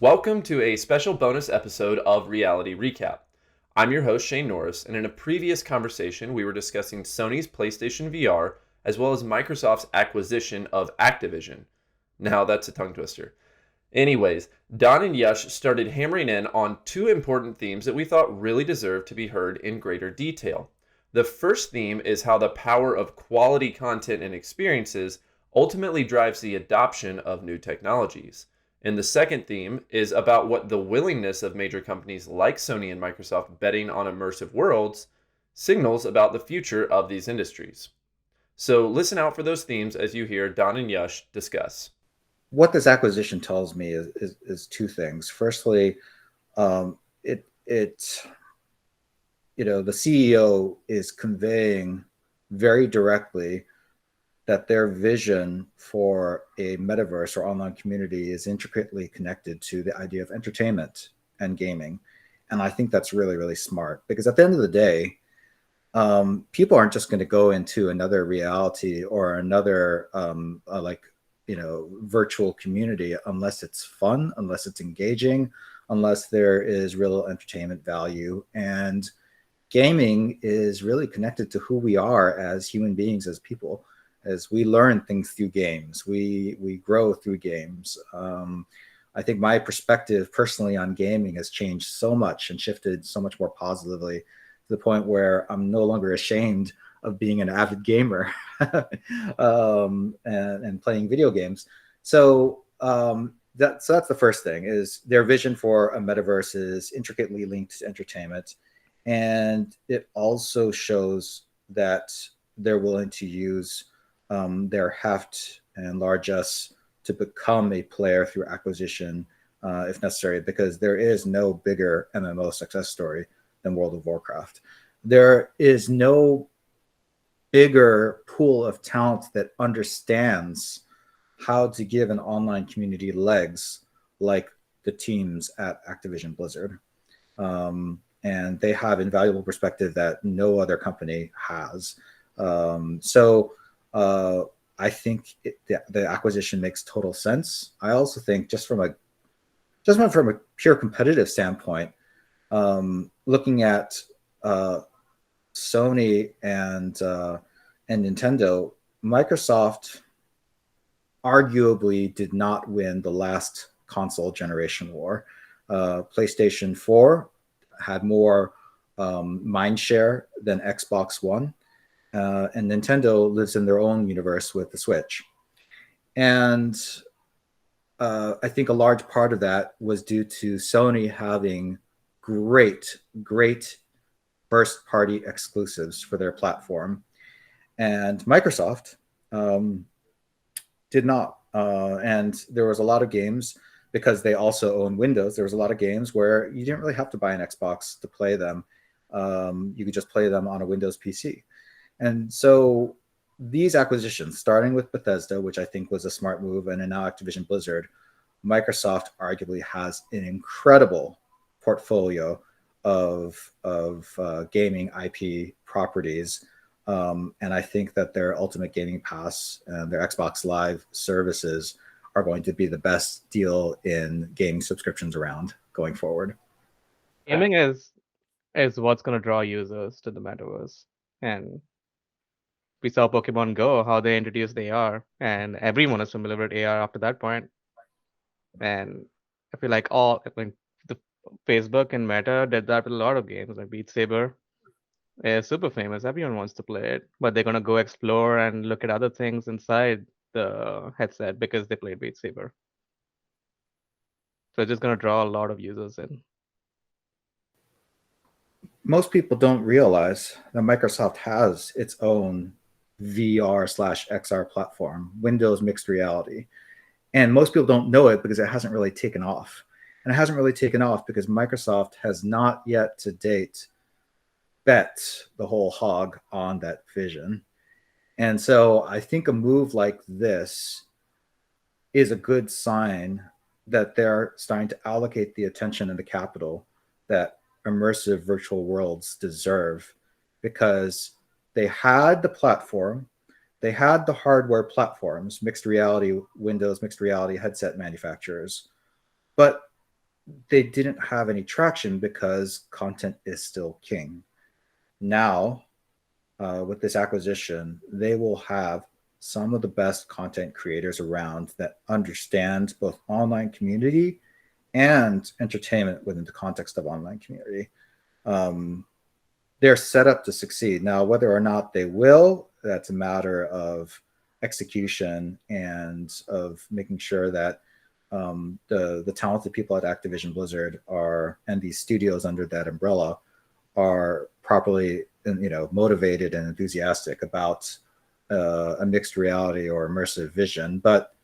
Welcome to a special bonus episode of Reality Recap. I'm your host, Shane Norris, and in a previous conversation, we were discussing Sony's PlayStation VR as well as Microsoft's acquisition of Activision. Now, that's a tongue twister. Anyways, Don and Yash started hammering in on two important themes that we thought really deserved to be heard in greater detail. The first theme is how the power of quality content and experiences ultimately drives the adoption of new technologies. And the second theme is about what the willingness of major companies like Sony and Microsoft betting on immersive worlds signals about the future of these industries. So listen out for those themes as you hear Don and Yash discuss. What this acquisition tells me is two things. Firstly, it the CEO is conveying very directly that their vision for a metaverse or online community is intricately connected to the idea of entertainment and gaming. And I think that's really, really smart because at the end of the day, people aren't just going to go into another reality or another virtual community unless it's fun, unless it's engaging, unless there is real entertainment value. And gaming is really connected to who we are as human beings, as people, as we learn things through games, we grow through games. I think my perspective personally on gaming has changed so much and shifted so much more positively to the point where I'm no longer ashamed of being an avid gamer and playing video games. So that's the first thing, is their vision for a metaverse is intricately linked to entertainment. And it also shows that they're willing to use their heft and largesse to become a player through acquisition if necessary, because there is no bigger MMO success story than World of Warcraft. There is no bigger pool of talent that understands how to give an online community legs like the teams at Activision Blizzard. And they have invaluable perspective that no other company has. I think the acquisition makes total sense. I also think just from a pure competitive standpoint, looking at Sony and Nintendo, Microsoft arguably did not win the last console generation war. PlayStation 4 had more mind share than Xbox One, and Nintendo lives in their own universe with the Switch. And I think a large part of that was due to Sony having great first-party exclusives for their platform, and Microsoft did not. And there was a lot of games, because they also own Windows, there was a lot of games where you didn't really have to buy an Xbox to play them. You could just play them on a Windows PC. And so these acquisitions, starting with Bethesda, which I think was a smart move, and now Activision Blizzard, Microsoft arguably has an incredible portfolio of gaming IP properties. And I think that their Ultimate Gaming Pass and their Xbox Live services are going to be the best deal in gaming subscriptions around going forward. Gaming is what's going to draw users to the metaverse. And we saw Pokemon Go, how they introduced AR, and everyone is familiar with AR after that point. And I feel like the Facebook and Meta did that with a lot of games, like Beat Saber is super famous. Everyone wants to play it, but they're gonna go explore and look at other things inside the headset because they played Beat Saber. So it's just gonna draw a lot of users in. Most people don't realize that Microsoft has its own VR/XR platform, Windows Mixed Reality. And most people don't know it because it hasn't really taken off. And it hasn't really taken off because Microsoft has not yet to date bet the whole hog on that vision. And so I think a move like this is a good sign that they're starting to allocate the attention and the capital that immersive virtual worlds deserve, because they had the platform, they had the hardware platforms, mixed reality, Windows mixed reality headset manufacturers, but they didn't have any traction because content is still king. Now, with this acquisition, they will have some of the best content creators around that understand both online community and entertainment within the context of online community. They're set up to succeed. Now, whether or not they will, that's a matter of execution and of making sure that the talented people at Activision Blizzard are, and these studios under that umbrella, are properly motivated and enthusiastic about a mixed reality or immersive vision. But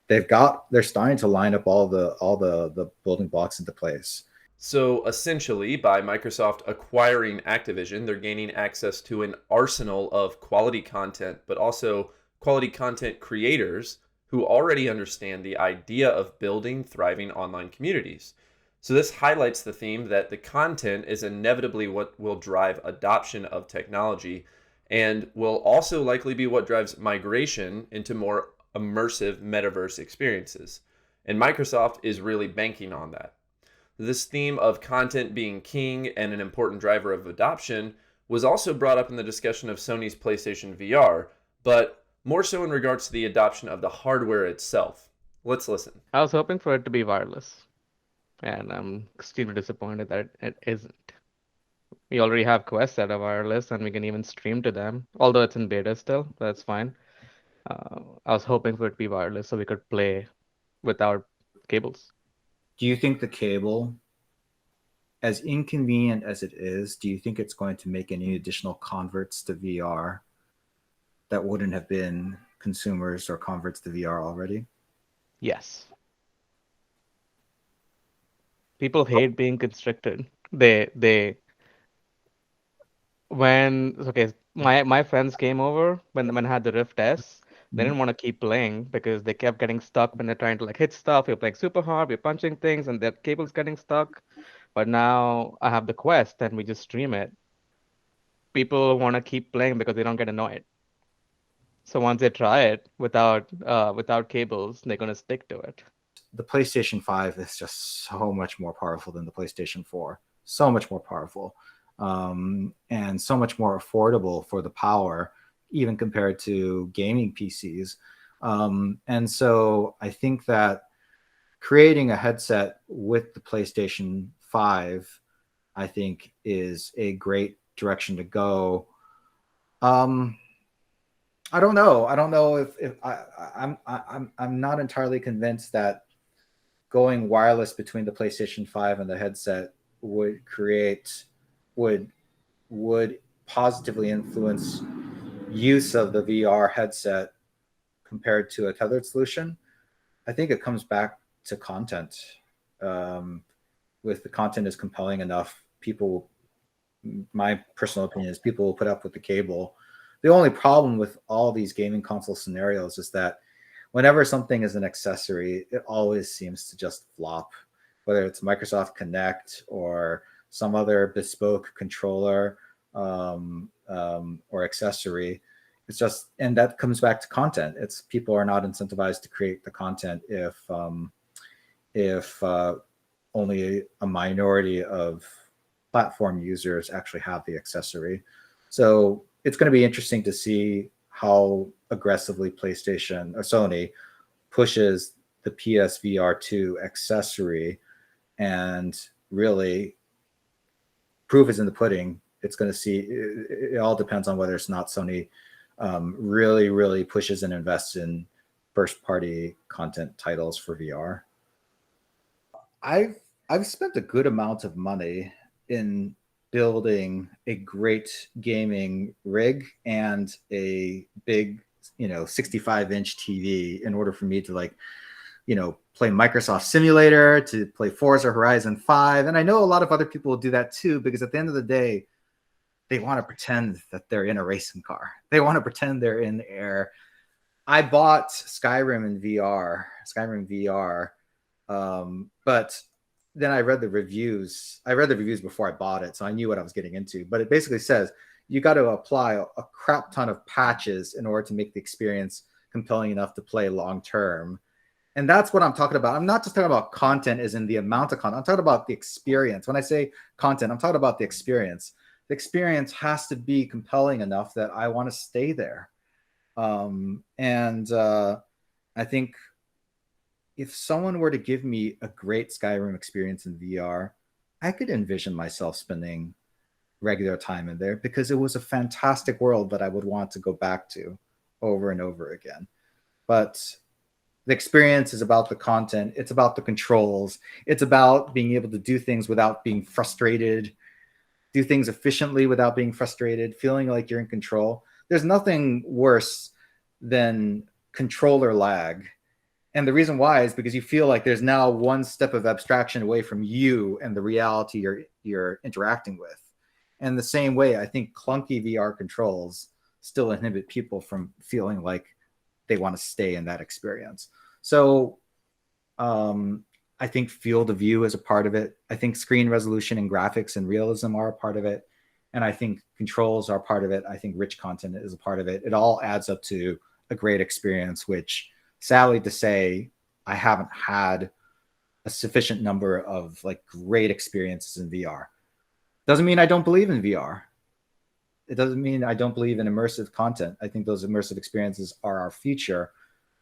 they're starting to line up all the building blocks into place. So essentially, by Microsoft acquiring Activision, they're gaining access to an arsenal of quality content, but also quality content creators who already understand the idea of building thriving online communities. So this highlights the theme that the content is inevitably what will drive adoption of technology and will also likely be what drives migration into more immersive metaverse experiences. And Microsoft is really banking on that. This theme of content being king and an important driver of adoption was also brought up in the discussion of Sony's PlayStation VR, but more so in regards to the adoption of the hardware itself. Let's listen. I was hoping for it to be wireless, and I'm extremely disappointed that it isn't. We already have Quests that are wireless, and we can even stream to them, although it's in beta still. That's fine. I was hoping for it to be wireless so we could play without cables. Do you think the cable, as inconvenient as it is, do you think it's going to make any additional converts to VR that wouldn't have been consumers or converts to VR already? Yes. People hate being constricted. They when okay, my friends came over when I had the Rift S. They didn't want to keep playing because they kept getting stuck when they're trying to like hit stuff. You're playing super hard, you're punching things, and their cable's getting stuck. But now I have the Quest and we just stream it. People want to keep playing because they don't get annoyed. So once they try it without cables, they're gonna stick to it. The PlayStation 5 is just so much more powerful than the PlayStation 4. So much more powerful. And so much more affordable for the power, even compared to gaming PCs. And so I think that creating a headset with the PlayStation 5, I think, is a great direction to go. I don't know. I don't know if I'm not entirely convinced that going wireless between the PlayStation 5 and the headset would positively influence use of the VR headset compared to a tethered solution. I think it comes back to content. If the content is compelling enough, my personal opinion is people will put up with the cable. The only problem with all these gaming console scenarios is that whenever something is an accessory, it always seems to just flop, whether it's Microsoft Kinect or some other bespoke controller or accessory. It's just, and that comes back to content. It's people are not incentivized to create the content if only a minority of platform users actually have the accessory. So it's going to be interesting to see how aggressively PlayStation or Sony pushes the PSVR 2 accessory and really proof is in the pudding. It's going to see, it all depends on whether it's not Sony really pushes and invests in first party content titles for VR. I've spent a good amount of money in building a great gaming rig and a big 65-inch TV in order for me to play Microsoft Simulator, to play Forza Horizon 5. And I know a lot of other people will do that too, because at the end of the day, they want to pretend that they're in a racing car. They want to pretend they're in the air. I bought Skyrim VR, but then I read the reviews. I read the reviews before I bought it, so I knew what I was getting into. But it basically says you got to apply a crap ton of patches in order to make the experience compelling enough to play long term. And that's what I'm talking about. I'm not just talking about content as in the amount of content. I'm talking about the experience. When I say content, I'm talking about the experience. The experience has to be compelling enough that I want to stay there. I think if someone were to give me a great Skyrim experience in VR, I could envision myself spending regular time in there because it was a fantastic world that I would want to go back to over and over again. But the experience is about the content, it's about the controls, it's about being able to do things without being frustrated, do things efficiently without being frustrated, feeling like you're in control. There's nothing worse than controller lag. And the reason why is because you feel like there's now one step of abstraction away from you and the reality you're interacting with. And the same way, I think clunky VR controls still inhibit people from feeling like they want to stay in that experience. So I think field of view is a part of it. I think screen resolution and graphics and realism are a part of it. And I think controls are part of it. I think rich content is a part of it. It all adds up to a great experience, which sadly to say, I haven't had a sufficient number of like great experiences in VR. Doesn't mean I don't believe in VR. It doesn't mean I don't believe in immersive content. I think those immersive experiences are our future,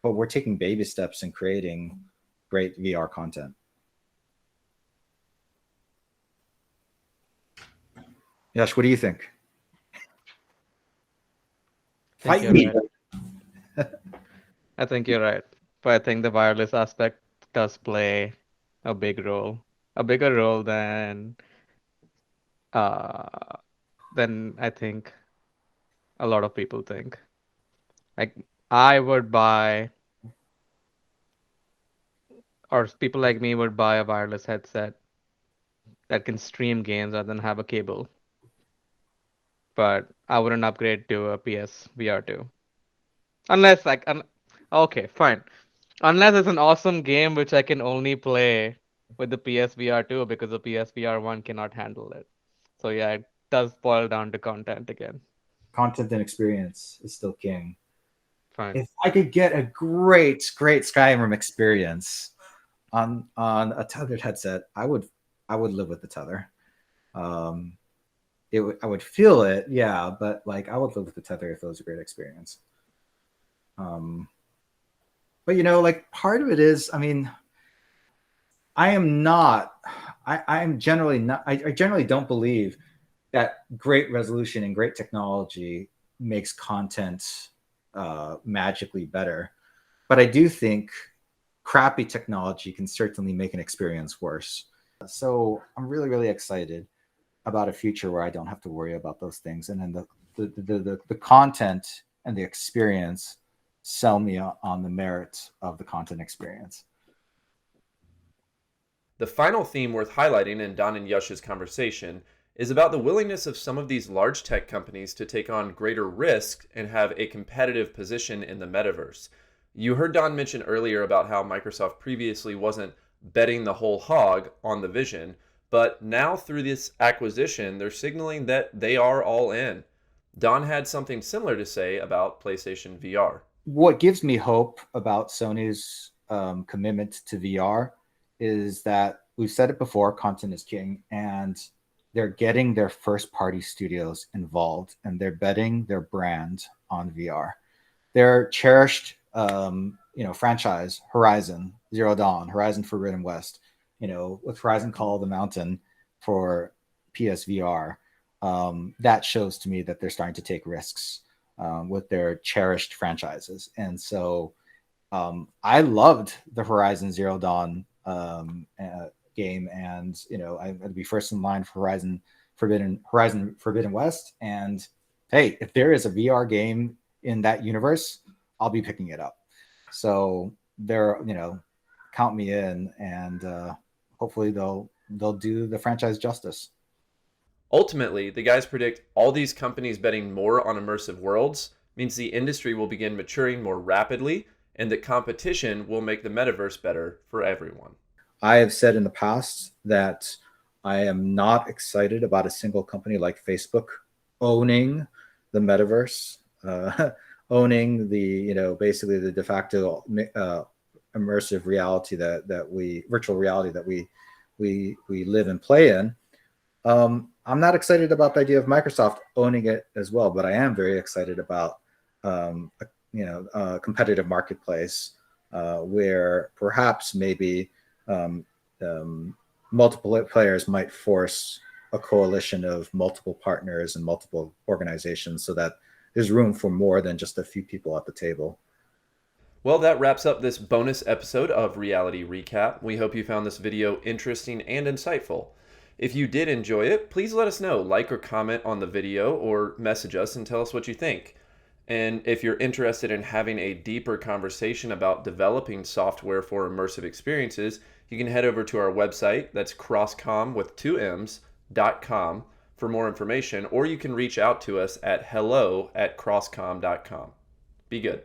but we're taking baby steps in creating great VR content. Yash, what do you think? think Fight you're me. right. I think you're right. But I think the wireless aspect does play a big role, a bigger role uh than I think a lot of people think. Like I would buy, or people like me would buy a wireless headset that can stream games rather than have a cable. But I wouldn't upgrade to a PS VR 2. Unless like, okay, fine. Unless it's an awesome game which I can only play with the PSVR 2 because the PSVR 1 cannot handle it. So yeah, it does boil down to content again. Content and experience is still king. Fine. If I could get a great Skyrim experience on a tethered headset, I would live with the tether. I would feel it, yeah, but like I would live with the tether if it was a great experience. But you know, like part of it is, I mean, I'm generally not, I generally don't believe that great resolution and great technology makes content magically better. But I do think crappy technology can certainly make an experience worse. So I'm really, really excited about a future where I don't have to worry about those things. And then the content and the experience sell me on the merit of the content experience. The final theme worth highlighting in Don and Yash's conversation is about the willingness of some of these large tech companies to take on greater risk and have a competitive position in the metaverse. You heard Don mention earlier about how Microsoft previously wasn't betting the whole hog on the vision, but now through this acquisition, they're signaling that they are all in. Don had something similar to say about PlayStation VR. What gives me hope about Sony's commitment to VR is that we've said it before, content is king, and they're getting their first party studios involved and they're betting their brand on VR. Their cherished franchise, Horizon Zero Dawn, Horizon Forbidden West, with Horizon Call of the Mountain for PSVR, that shows to me that they're starting to take risks with their cherished franchises. And so I loved the Horizon Zero Dawn game, and I'd be first in line for Horizon Forbidden West. And hey, if there is a VR game in that universe, I'll be picking it up. So they're count me in, and hopefully they'll do the franchise justice. Ultimately, the guys predict all these companies betting more on immersive worlds means the industry will begin maturing more rapidly and that competition will make the metaverse better for everyone. I have said in the past that I am not excited about a single company like Facebook owning the metaverse, owning the basically the de facto immersive reality that we virtual reality that we live and play in. I'm not excited about the idea of Microsoft owning it as well, but I am very excited about a competitive marketplace where perhaps maybe multiple players might force a coalition of multiple partners and multiple organizations so that there's room for more than just a few people at the table. Well, that wraps up this bonus episode of Reality Recap. We hope you found this video interesting and insightful. If you did enjoy it, please let us know. Like or comment on the video or message us and tell us what you think. And if you're interested in having a deeper conversation about developing software for immersive experiences, you can head over to our website, that's crosscom with 2ms.com for more information, or you can reach out to us at hello@crosscom.com. Be good.